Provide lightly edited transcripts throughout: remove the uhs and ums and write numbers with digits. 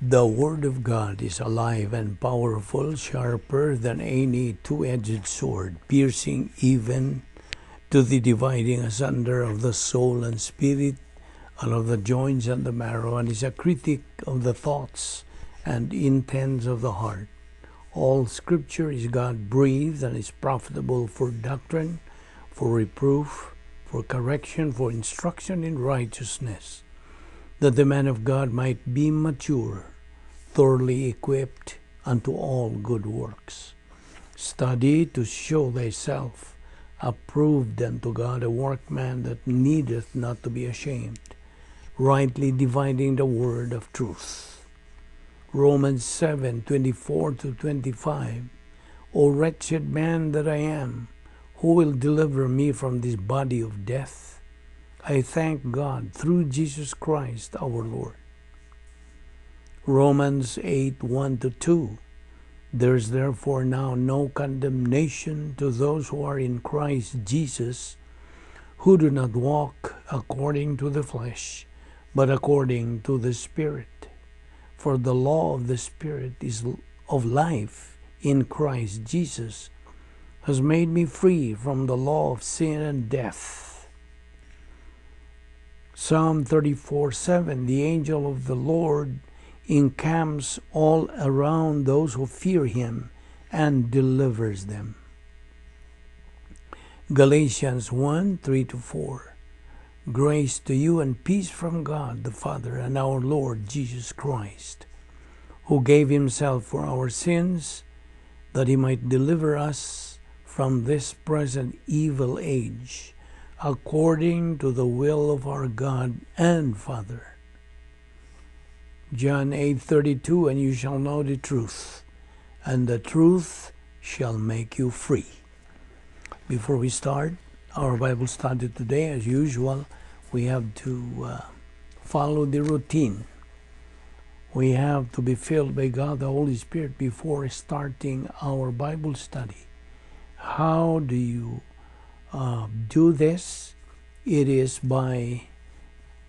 The Word of God is alive and powerful, sharper than any two-edged sword, piercing even to the dividing asunder of the soul and spirit, and of the joints and the marrow, and is a critic of the thoughts and intents of the heart. All Scripture is God-breathed and is profitable for doctrine, for reproof, for correction, for instruction in righteousness, that the man of God might be mature, thoroughly equipped unto all good works. Study to show thyself approved unto God, a workman that needeth not to be ashamed, rightly dividing the word of truth. Romans 7:24-25. O wretched man that I am, who will deliver me from this body of death? I thank God through Jesus Christ our Lord. Romans 8:1-2. There is therefore now no condemnation to those who are in Christ Jesus, who do not walk according to the flesh, but according to the Spirit. For the law of the Spirit is of life in Christ Jesus has made me free from the law of sin and death. Psalm 34:7. The angel of the Lord encamps all around those who fear him and delivers them. Galatians 1:3-4. Grace to you and peace from God the Father and our Lord Jesus Christ, who gave himself for our sins, that he might deliver us from this present evil age, according to the will of our God and Father. John 8:32. And you shall know the truth, and the truth shall make you free. Before we start our Bible study today, as usual, we have to follow the routine. We have to be filled by God the Holy Spirit before starting our Bible study. How do you do this? It is by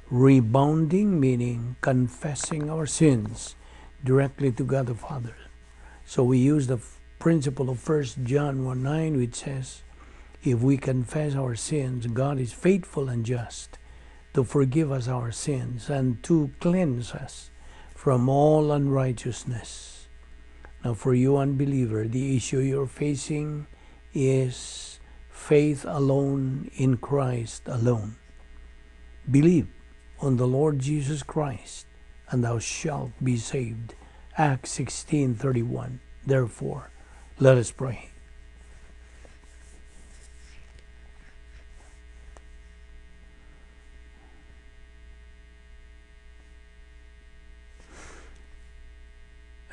rebounding, meaning confessing our sins directly to God the Father. So we use the principle of 1 John 1:9, which says, if we confess our sins, God is faithful and just to forgive us our sins and to cleanse us from all unrighteousness. Now for you unbeliever, the issue you're facing is faith alone in Christ alone. Believe on the Lord Jesus Christ, and thou shalt be saved. Acts 16:31. Therefore, let us pray.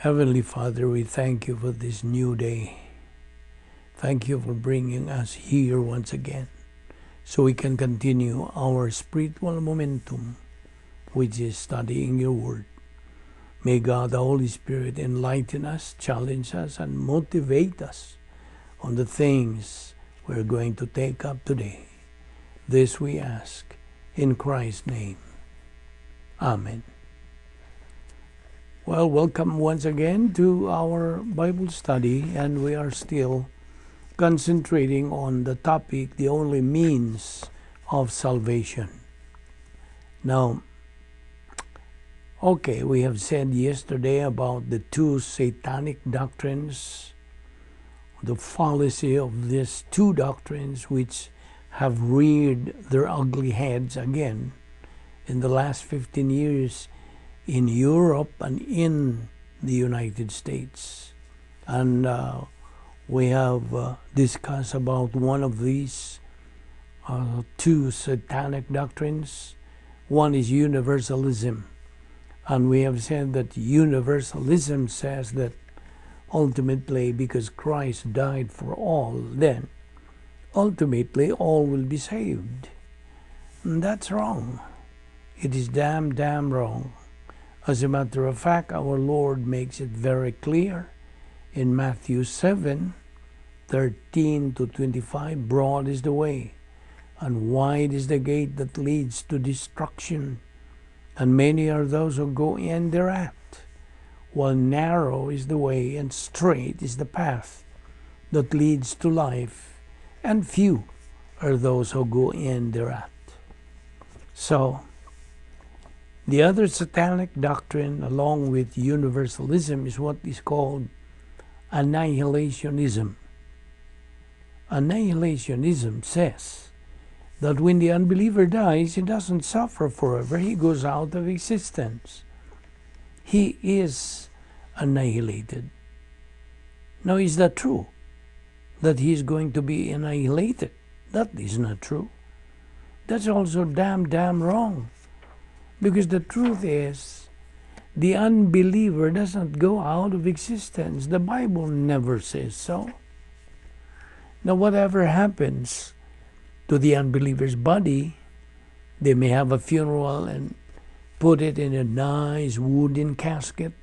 Heavenly Father, we thank you for this new day. Thank you for bringing us here once again, so we can continue our spiritual momentum, which is studying your word. May God the Holy Spirit enlighten us, challenge us, and motivate us on the things we're going to take up today. This we ask in Christ's name. Amen. Well, welcome once again to our Bible study, and we are still concentrating on the topic, the only means of salvation. Now, okay, we have said yesterday about the two satanic doctrines, the fallacy of these two doctrines which have reared their ugly heads again in the last 15 years in Europe and in the United States. And we have discussed about one of these two satanic doctrines. One is Universalism. And we have said that Universalism says that ultimately, because Christ died for all, then ultimately all will be saved. And that's wrong. It is damn wrong. As a matter of fact, our Lord makes it very clear in Matthew 7:13-25, broad is the way, and wide is the gate that leads to destruction, and many are those who go in thereat. while narrow is the way and straight is the path that leads to life, and few are those who go in thereat. So, the other satanic doctrine, along with Universalism, is what is called Annihilationism. Annihilationism says that when the unbeliever dies, he doesn't suffer forever. He goes out of existence. He is annihilated. Now, is that true? That he is going to be annihilated? That is not true. That's also damn wrong. Because the truth is, the unbeliever doesn't go out of existence. The Bible never says so. Now, whatever happens to the unbeliever's body, they may have a funeral and put it in a nice wooden casket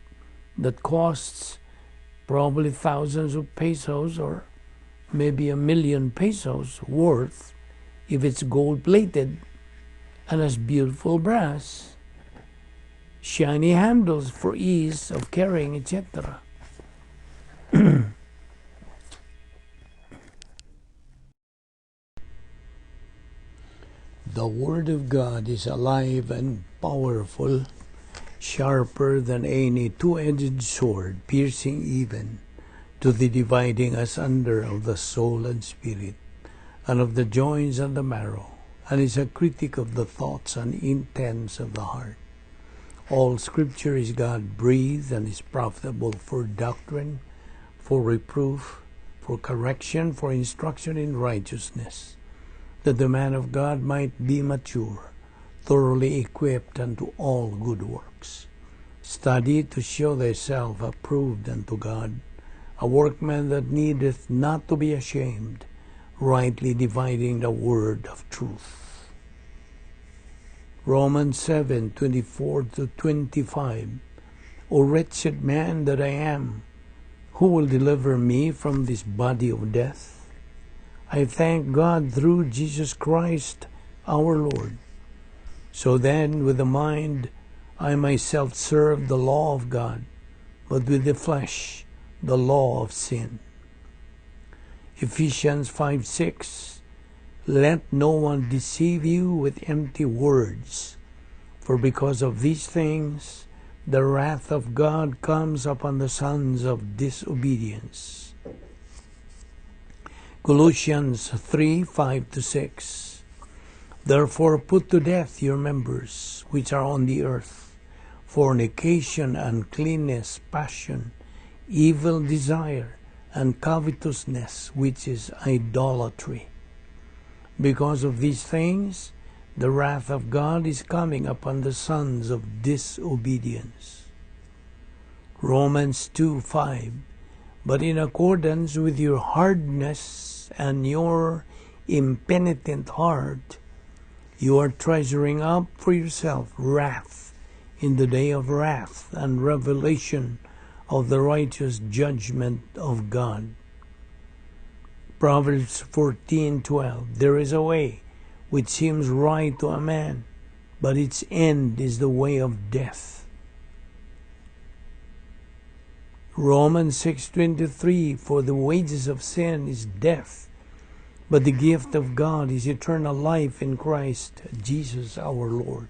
that costs probably thousands of pesos or maybe 1,000,000 pesos worth if it's gold-plated and has beautiful brass, shiny handles for ease of carrying, etc. The Word of God is alive and powerful, sharper than any two-edged sword, piercing even to the dividing asunder of the soul and spirit, and of the joints and the marrow, and is a critic of the thoughts and intents of the heart. All Scripture is God-breathed and is profitable for doctrine, for reproof, for correction, for instruction in righteousness, that the man of God might be mature, thoroughly equipped unto all good works. Study to show thyself approved unto God, a workman that needeth not to be ashamed, rightly dividing the word of truth. Romans 7:24-25. O wretched man that I am, who will deliver me from this body of death? I thank God through Jesus Christ our Lord. So then, with the mind, I myself serve the law of God, but with the flesh, the law of sin. Ephesians 5:6. Let no one deceive you with empty words, for because of these things the wrath of God comes upon the sons of disobedience. Colossians 3:5-6. Therefore put to death your members which are on the earth, fornication, uncleanness, passion, evil desire, and covetousness, which is idolatry. Because of these things, the wrath of God is coming upon the sons of disobedience. Romans 2:5. But in accordance with your hardness and your impenitent heart, you are treasuring up for yourself wrath in the day of wrath and revelation of the righteous judgment of God. Proverbs 14:12. There is a way which seems right to a man, but its end is the way of death. Romans 6:23. For the wages of sin is death, but the gift of God is eternal life in Christ Jesus our Lord.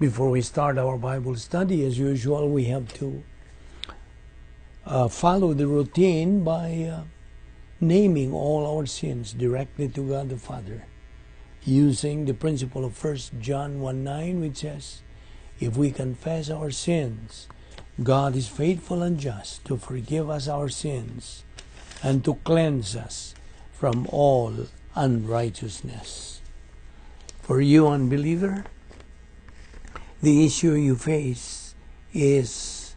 Before we start our Bible study, as usual, we have to follow the routine by naming all our sins directly to God the Father, using the principle of 1 John 1:9, which says, if we confess our sins, God is faithful and just to forgive us our sins and to cleanse us from all unrighteousness. For you, unbeliever, the issue you face is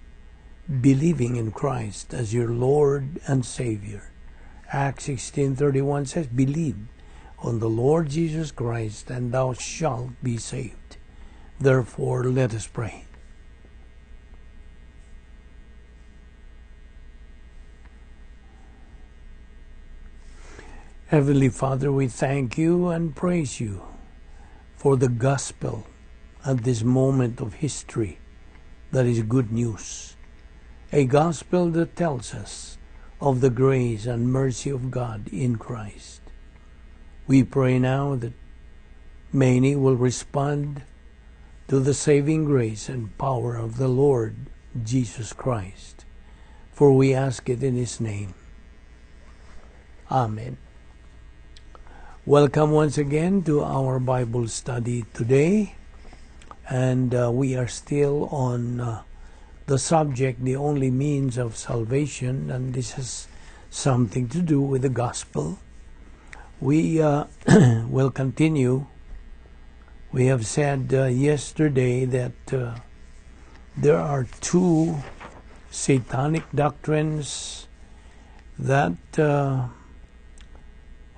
believing in Christ as your Lord and Savior. Acts 16:31 says, believe on the Lord Jesus Christ and thou shalt be saved. Therefore, let us pray. Heavenly Father, we thank you and praise you for the gospel at this moment of history that is good news. a gospel that tells us of the grace and mercy of God in Christ. We pray now that many will respond to the saving grace and power of the Lord Jesus Christ. For we ask it in His name. Amen. Welcome once again to our Bible study today. And we are still on the subject, the only means of salvation. And this has something to do with the gospel. We will continue. We have said yesterday that there are two satanic doctrines that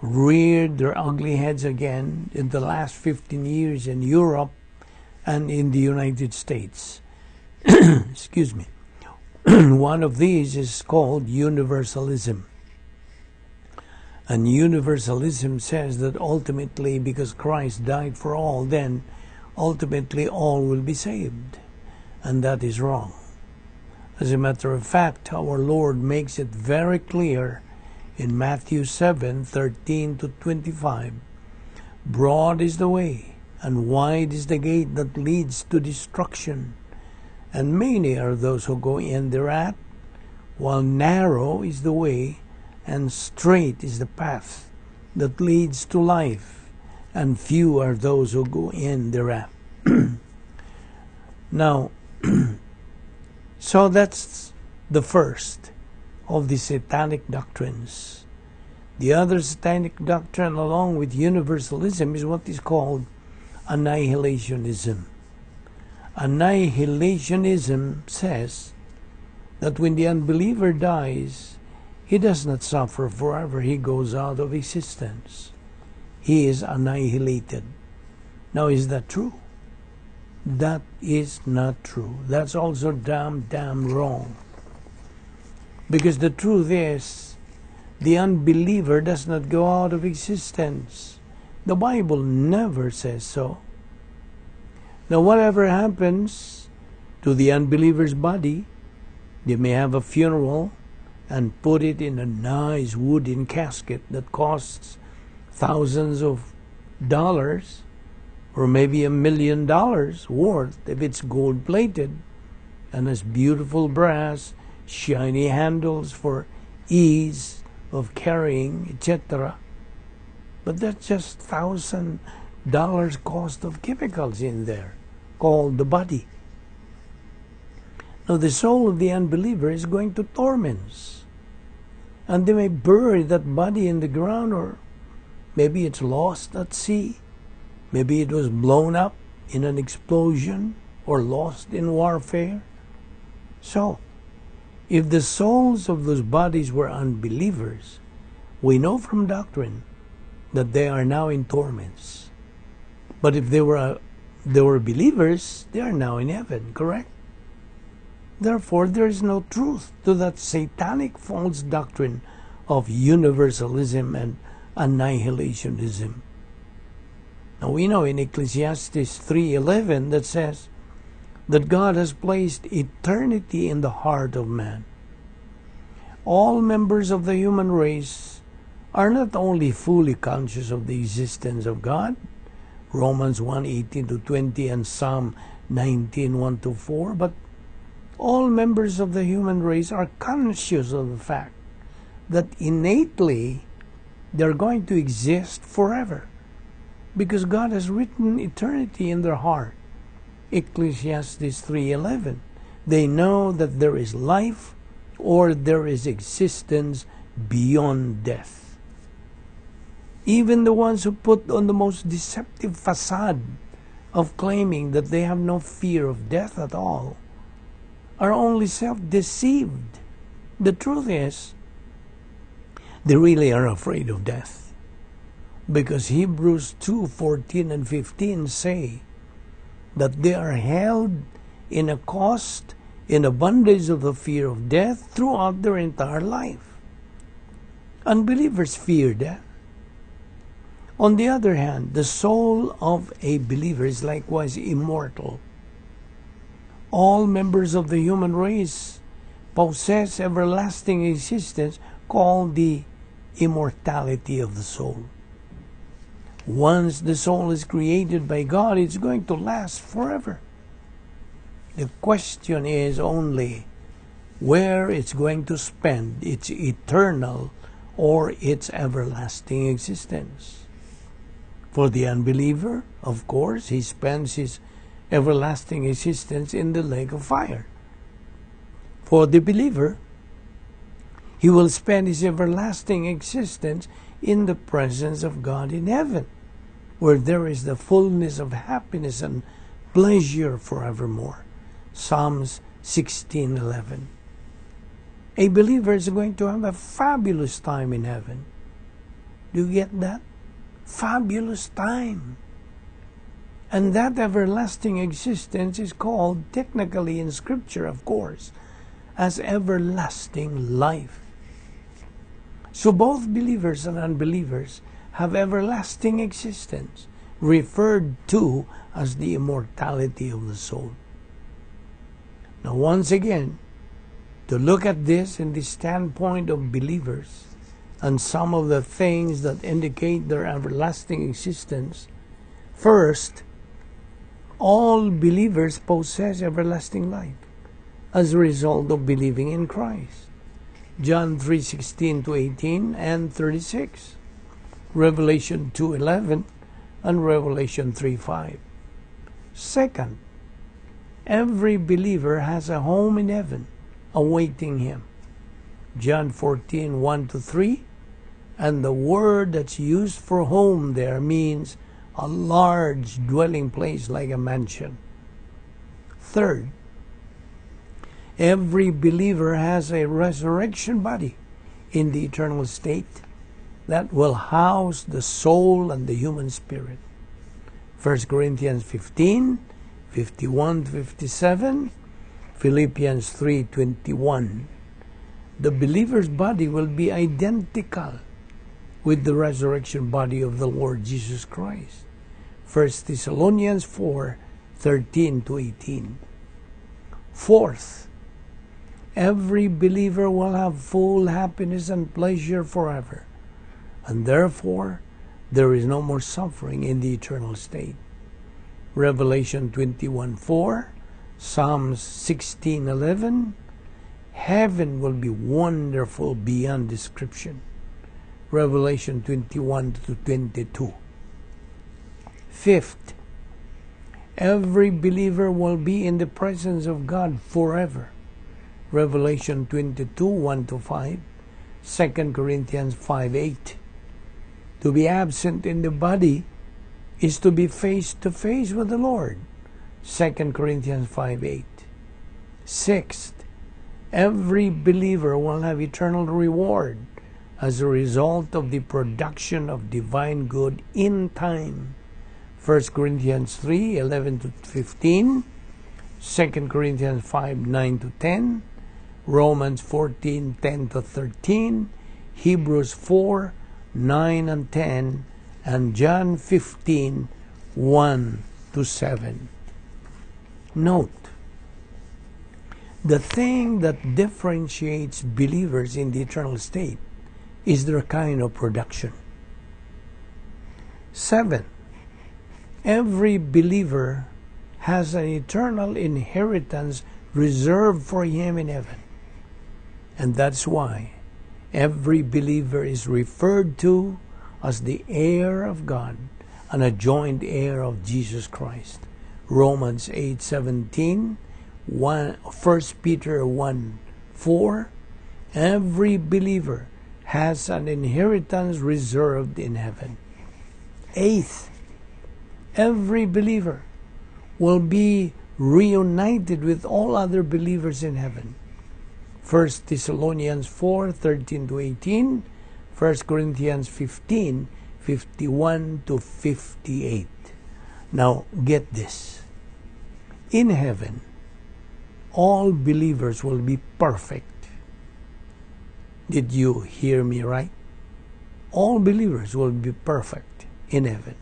reared their ugly heads again in the last 15 years in Europe and in the United States. Excuse me. One of these is called Universalism. And Universalism says that ultimately, because Christ died for all, then ultimately all will be saved. And that is wrong. As a matter of fact, our Lord makes it very clear in Matthew 7:13-25. Broad is the way, and wide is the gate that leads to destruction, and many are those who go in thereat, while narrow is the way, and straight is the path that leads to life, and few are those who go in thereat. Now, so that's the first of the satanic doctrines. The other satanic doctrine, along with universalism, is what is called annihilationism. Annihilationism says that when the unbeliever dies, he does not suffer forever. He goes out of existence. He is annihilated. Now, is that true? That is not true. That's also damn wrong. Because the truth is, the unbeliever does not go out of existence. The Bible never says so. Now, whatever happens to the unbeliever's body, they may have a funeral and put it in a nice wooden casket that costs thousands of dollars, or maybe $1 million worth if it's gold-plated, and has beautiful brass, shiny handles for ease of carrying, etc. But that's just $1,000 cost of chemicals in there, called the body. Now the soul of the unbeliever is going to torments. And they may bury that body in the ground, or maybe it's lost at sea. Maybe it was blown up in an explosion or lost in warfare. So, if the souls of those bodies were unbelievers, we know from doctrine that they are now in torments. But if they were believers, they are now in heaven, correct? Therefore, there is no truth to that satanic false doctrine of universalism and annihilationism. Now we know in Ecclesiastes 3:11 that says that God has placed eternity in the heart of man. All members of the human race are not only fully conscious of the existence of God, Romans 1:18-20 and Psalm 19:1-4, but all members of the human race are conscious of the fact that innately they're going to exist forever, because God has written eternity in their heart. Ecclesiastes 3:11. They know that there is life, or there is existence beyond death. Even the ones who put on the most deceptive facade of claiming that they have no fear of death at all are only self-deceived. The truth is, they really are afraid of death. Because Hebrews 2:14 and 15 say that they are held in a bondage of the fear of death throughout their entire life. Unbelievers fear death. On the other hand, the soul of a believer is likewise immortal. All members of the human race possess everlasting existence called the immortality of the soul. Once the soul is created by God, it's going to last forever. The question is only where it's going to spend its eternal or its everlasting existence. For the unbeliever, of course, he spends his everlasting existence in the lake of fire. For the believer, he will spend his everlasting existence in the presence of God in heaven, where there is the fullness of happiness and pleasure forevermore. Psalms 16:11. A believer is going to have a fabulous time in heaven. Do you get that? Fabulous time. And that everlasting existence is called, technically in Scripture, of course, as everlasting life. So both believers and unbelievers have everlasting existence, referred to as the immortality of the soul. Now, once again, to look at this in the standpoint of believers and some of the things that indicate their everlasting existence, first, all believers possess everlasting life as a result of believing in Christ. John 3:16-18 and 36. Revelation 2:11 and Revelation 3:5. Second, every believer has a home in heaven awaiting him. John 14:1-3, and the word that's used for home there means a large dwelling place like a mansion. Third, every believer has a resurrection body in the eternal state that will house the soul and the human spirit. 1 Corinthians 15:51-57, Philippians 3:21. The believer's body will be identical with the resurrection body of the Lord Jesus Christ. 1 Thessalonians 4:13-18. Fourth, every believer will have full happiness and pleasure forever, and therefore there is no more suffering in the eternal state. Revelation 21:4, Psalms 16:11, heaven will be wonderful beyond description. Revelation 21-22. Fifth, every believer will be in the presence of God forever. Revelation 22:1-5, 2 Corinthians 5:8. To be absent in the body is to be face to face with the Lord. 2 Corinthians 5:8. Sixth, every believer will have eternal reward as a result of the production of divine good in time. 1 Corinthians 3:11-15, 2 Corinthians 5:9-10, Romans 14:10-13, Hebrews 4:9-10, and John 15:1-7. Note, the thing that differentiates believers in the eternal state is their kind of production. 7. Every believer has an eternal inheritance reserved for him in heaven. And that's why every believer is referred to as the heir of God and a joint heir of Jesus Christ. Romans 8:17, 1 Peter 1:4. Every believer has an inheritance reserved in heaven. Eighth, every believer will be reunited with all other believers in heaven. 1 Thessalonians 4:13-18, 1 Corinthians 15:51-58. Now get this. In heaven, all believers will be perfect. Did you hear me right? All believers will be perfect in heaven.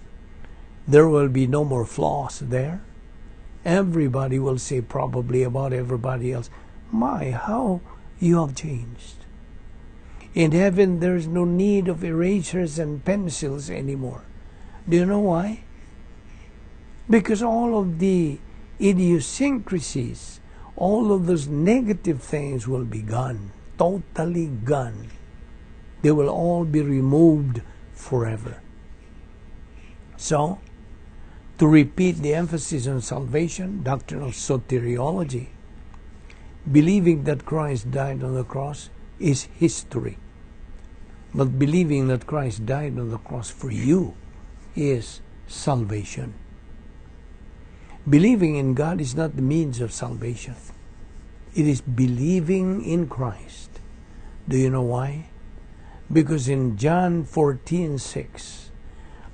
There will be no more flaws there. Everybody will say probably about everybody else, my, how you have changed. In heaven, there is no need of erasers and pencils anymore. Do you know why? Because all of the idiosyncrasies, all of those negative things will be gone, totally gone. They will all be removed forever. So, to repeat the emphasis on salvation, doctrinal soteriology, believing that Christ died on the cross is history. But believing that Christ died on the cross for you is salvation. Believing in God is not the means of salvation. It is believing in Christ. Do you know why? Because in John 14:6,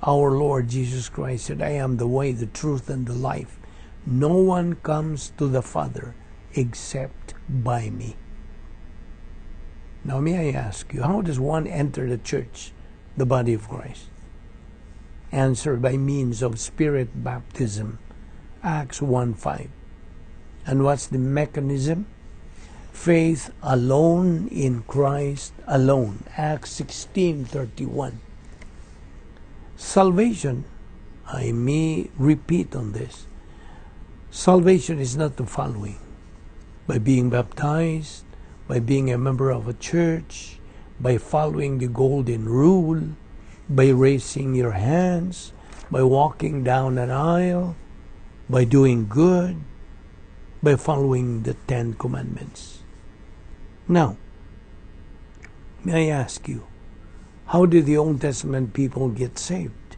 our Lord Jesus Christ said, I am the way, the truth, and the life. No one comes to the Father except by me. Now may I ask you, how does one enter the church, the body of Christ? Answer, by means of Spirit baptism. Acts 1:5. And what's the mechanism? Faith alone in Christ alone. Acts 16:31. Salvation, I may repeat on this, salvation is not the following: by being baptized, by being a member of a church, by following the golden rule, by raising your hands, by walking down an aisle, by doing good, by following the 10 Commandments. Now, may I ask you, how did the Old Testament people get saved?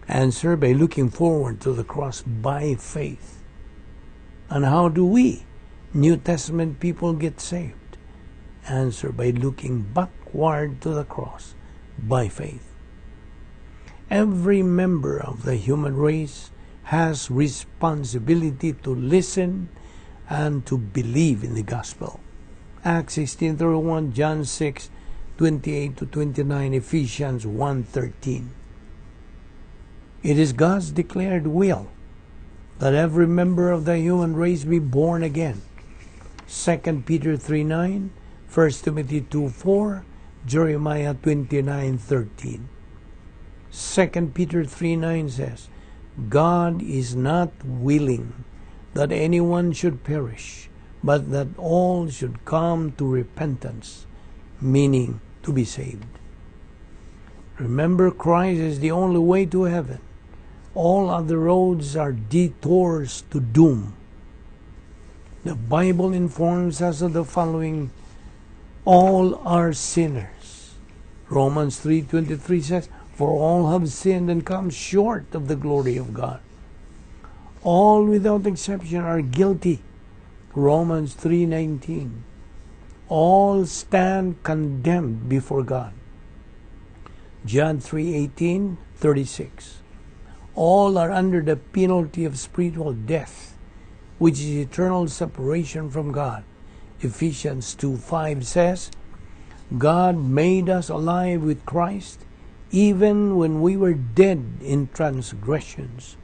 Answer, by looking forward to the cross by faith. And how do we, New Testament people, get saved? Answer, by looking backward to the cross by faith. Every member of the human race has responsibility to listen and to believe in the gospel. Acts 16:31, John 6:28-29, Ephesians 1:13. It is God's declared will that every member of the human race be born again. 2 Peter 3:9, 1 Timothy 2:4, Jeremiah 29:13. 2 Peter 3:9 says, God is not willing that anyone should perish, but that all should come to repentance, meaning to be saved. Remember, Christ is the only way to heaven. All other roads are detours to doom. The Bible informs us of the following: all are sinners. Romans 3:23 says, for all have sinned and come short of the glory of God. All without exception are guilty. Romans 3:19. All stand condemned before God. John 3:18-36. All are under the penalty of spiritual death, which is eternal separation from God. Ephesians 2:5 says, God made us alive with Christ, even when we were dead in transgressions.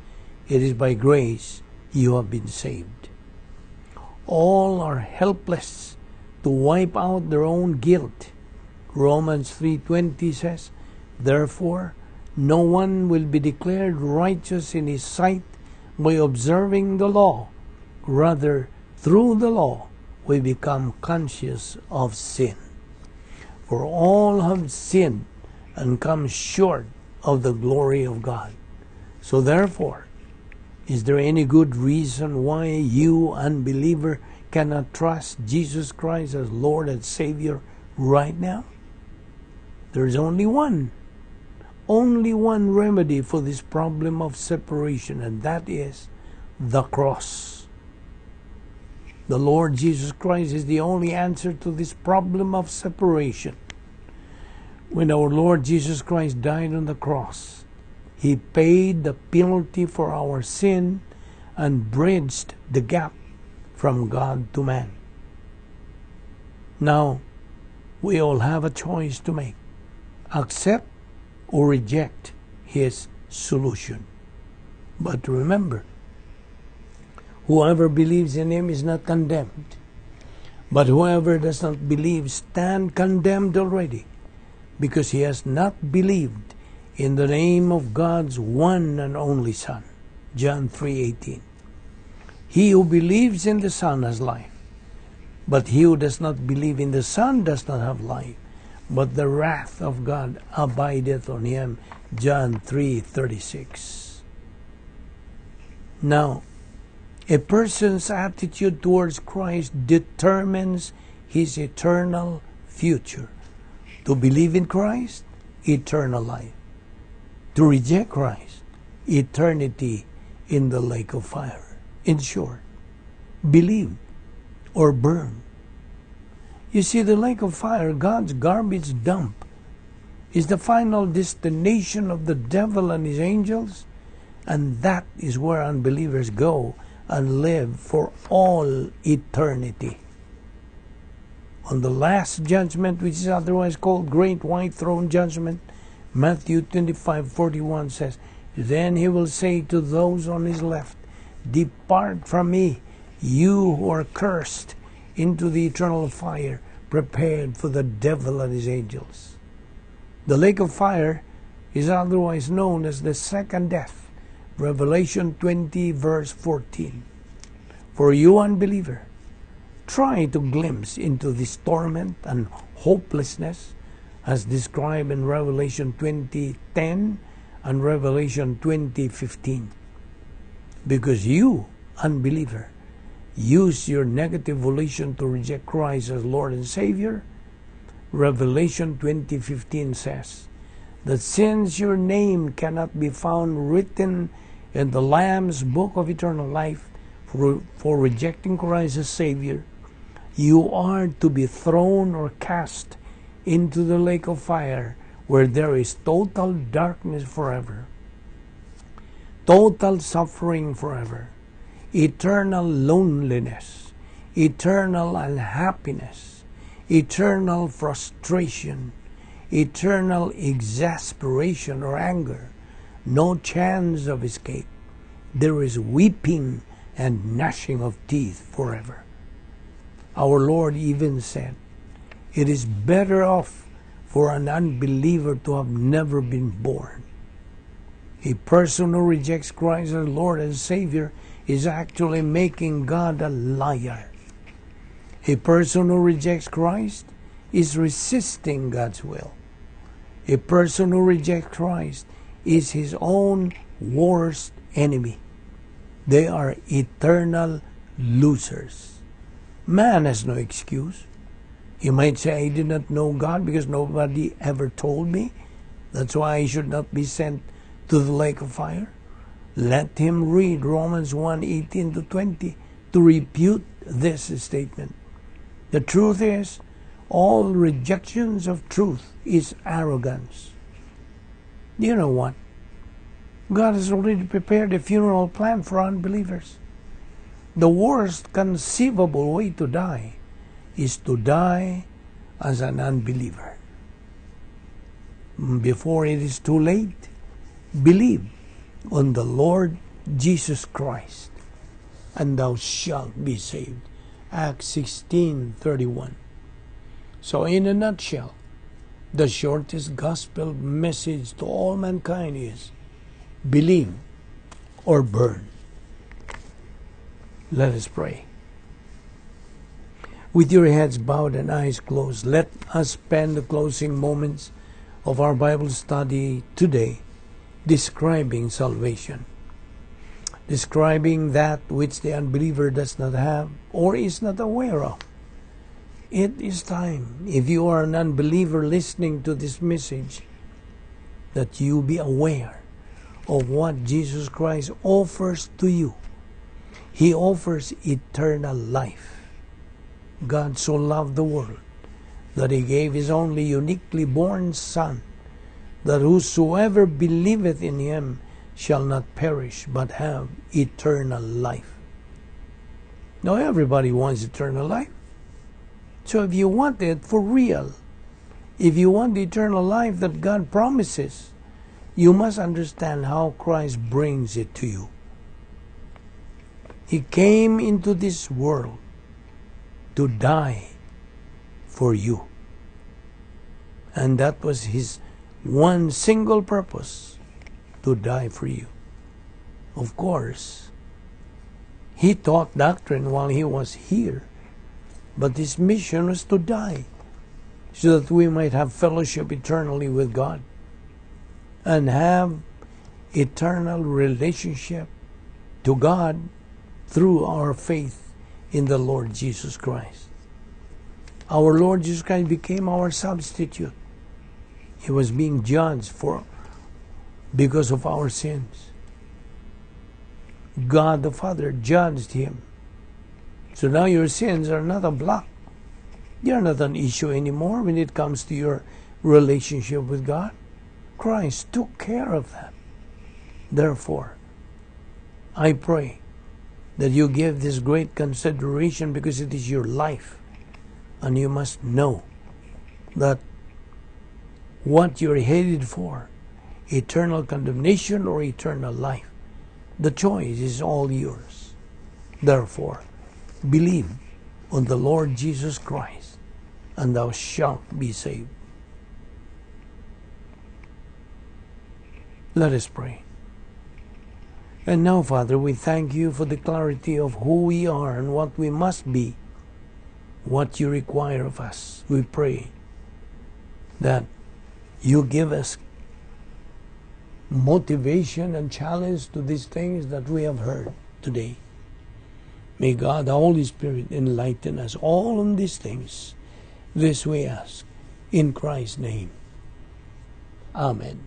It is by grace you have been saved. All are helpless to wipe out their own guilt. Romans 3:20 says, therefore, no one will be declared righteous in his sight by observing the law. Rather, through the law, we become conscious of sin. For all have sinned and come short of the glory of God. So therefore, is there any good reason why you, unbeliever, cannot trust Jesus Christ as Lord and Savior right now? There's only one remedy for this problem of separation, and that is the cross. The Lord Jesus Christ is the only answer to this problem of separation. When our Lord Jesus Christ died on the cross, He paid the penalty for our sin and bridged the gap from God to man. Now, we all have a choice to make: accept or reject His solution. But remember, whoever believes in Him is not condemned, But whoever does not believe stands condemned already, because he has not believed in the name of God's one and only Son. John 3:18. He who believes in the Son has life, but he who does not believe in the Son does not have life, but the wrath of God abideth on him. John 3:36. Now, a person's attitude towards Christ determines his eternal future. To believe in Christ, eternal life. To reject Christ, eternity in the lake of fire. In short, believe or burn. You see, the lake of fire, God's garbage dump, is the final destination of the devil and his angels, and that is where unbelievers go and live for all eternity. On the last judgment, which is otherwise called Great White Throne Judgment, Matthew 25:41 says, "Then he will say to those on his left, Depart from me, you who are cursed, into the eternal fire prepared for the devil and his angels." The lake of fire is otherwise known as the second death. Revelation 20 verse 14. For you unbeliever, try to glimpse into this torment and hopelessness as described in Revelation 20:10 and Revelation 20:15. Because you, unbeliever, use your negative volition to reject Christ as Lord and Savior, Revelation 20:15 says that since your name cannot be found written in the Lamb's book of eternal life for rejecting Christ as Savior, you are to be thrown or cast into the lake of fire where there is total darkness forever, total suffering forever, eternal loneliness, eternal unhappiness, eternal frustration, eternal exasperation or anger, no chance of escape. There is weeping and gnashing of teeth forever. Our Lord even said, it is better off for an unbeliever to have never been born. A person who rejects Christ as Lord and Savior is actually making God a liar. A person who rejects Christ is resisting God's will. A person who rejects Christ is his own worst enemy. They are eternal losers. Man has no excuse. He might say, I did not know God because nobody ever told me. That's why I should not be sent to the lake of fire. Let him read Romans 1:18-20 to refute this statement. The truth is, all rejections of truth is arrogance. Do you know what? God has already prepared a funeral plan for unbelievers. The worst conceivable way to die is to die as an unbeliever. Before it is too late, believe on the Lord Jesus Christ, and thou shalt be saved. Acts 16:31. So in a nutshell, the shortest gospel message to all mankind is, believe or burn. Let us pray. With your heads bowed and eyes closed, let us spend the closing moments of our Bible study today describing salvation, describing that which the unbeliever does not have or is not aware of. It is time, if you are an unbeliever listening to this message, that you be aware of what Jesus Christ offers to you. He offers eternal life. God so loved the world that He gave His only uniquely born Son, that whosoever believeth in Him shall not perish but have eternal life. Now everybody wants eternal life. So if you want it for real, if you want the eternal life that God promises, you must understand how Christ brings it to you. He came into this world to die for you. And that was his one single purpose, to die for you. Of course, he taught doctrine while he was here, but his mission was to die, so that we might have fellowship eternally with God and have eternal relationship to God through our faith in the Lord Jesus Christ. Our Lord Jesus Christ became our substitute. He was being judged because of our sins. God the Father judged him. So now your sins are not a block. They are not an issue anymore when it comes to your relationship with God. Christ took care of that. Therefore, I pray that you give this great consideration, because it is your life. And you must know that what you're headed for, eternal condemnation or eternal life, the choice is all yours. Therefore, believe on the Lord Jesus Christ, and thou shalt be saved. Let us pray. And now, Father, we thank you for the clarity of who we are and what we must be, what you require of us. We pray that you give us motivation and challenge to these things that we have heard today. May God, the Holy Spirit, enlighten us all on these things. This we ask in Christ's name. Amen.